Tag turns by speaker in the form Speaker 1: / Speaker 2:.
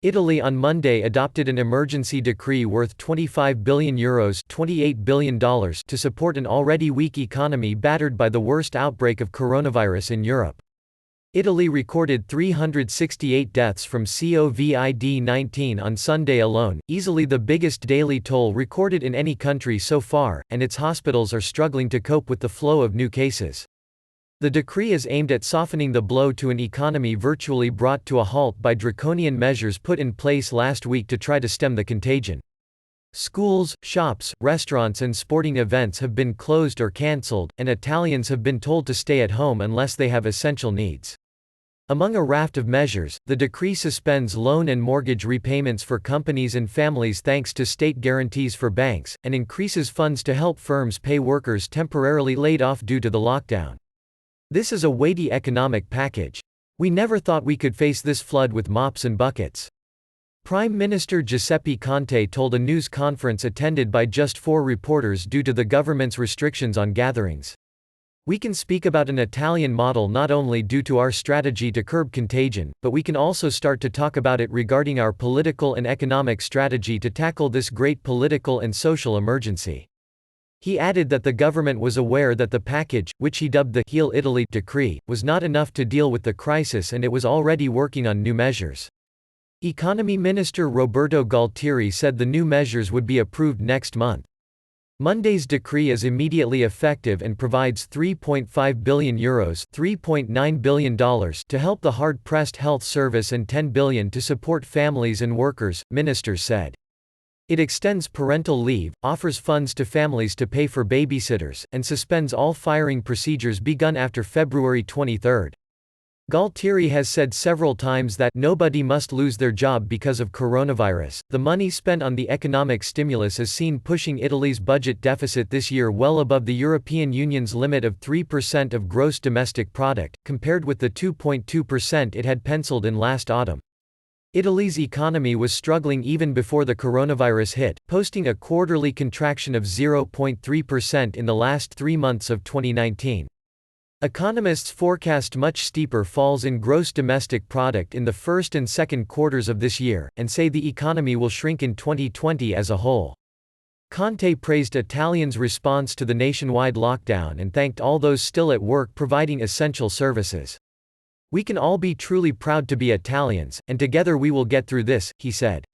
Speaker 1: Italy on Monday adopted an emergency decree worth €25 billion $28 billion to support an already weak economy battered by the worst outbreak of coronavirus in Europe. Italy recorded 368 deaths from COVID-19 on Sunday alone, easily the biggest daily toll recorded in any country so far, and its hospitals are struggling to cope with the flow of new cases. The decree is aimed at softening the blow to an economy virtually brought to a halt by draconian measures put in place last week to try to stem the contagion. Schools, shops, restaurants and sporting events have been closed or cancelled, and Italians have been told to stay at home unless they have essential needs. Among a raft of measures, the decree suspends loan and mortgage repayments for companies and families thanks to state guarantees for banks, and increases funds to help firms pay workers temporarily laid off due to the lockdown. This is a weighty economic package. We never thought we could face this flood with mops and buckets. Prime Minister Giuseppe Conte told a news conference attended by just 4 reporters due to the government's restrictions on gatherings. We can speak about an Italian model not only due to our strategy to curb contagion, but we can also start to talk about it regarding our political and economic strategy to tackle this great political and social emergency. He added that the government was aware that the package, which he dubbed the Heal Italy decree, was not enough to deal with the crisis and it was already working on new measures. Economy Minister Roberto Gualtieri said the new measures would be approved next month. Monday's decree is immediately effective and provides €3.5 billion $3.9 billion to help the hard-pressed health service and $10 billion to support families and workers, ministers said. It extends parental leave, offers funds to families to pay for babysitters, and suspends all firing procedures begun after February 23. Gualtieri has said several times that nobody must lose their job because of coronavirus. The money spent on the economic stimulus is seen pushing Italy's budget deficit this year well above the European Union's limit of 3% of gross domestic product, compared with the 2.2% it had penciled in last autumn. Italy's economy was struggling even before the coronavirus hit, posting a quarterly contraction of 0.3% in the last 3 months of 2019. Economists forecast much steeper falls in gross domestic product in the first and second quarters of this year, and say the economy will shrink in 2020 as a whole. Conte praised Italians' response to the nationwide lockdown and thanked all those still at work providing essential services. "We can all be truly proud to be Italians, and together we will get through this," he said.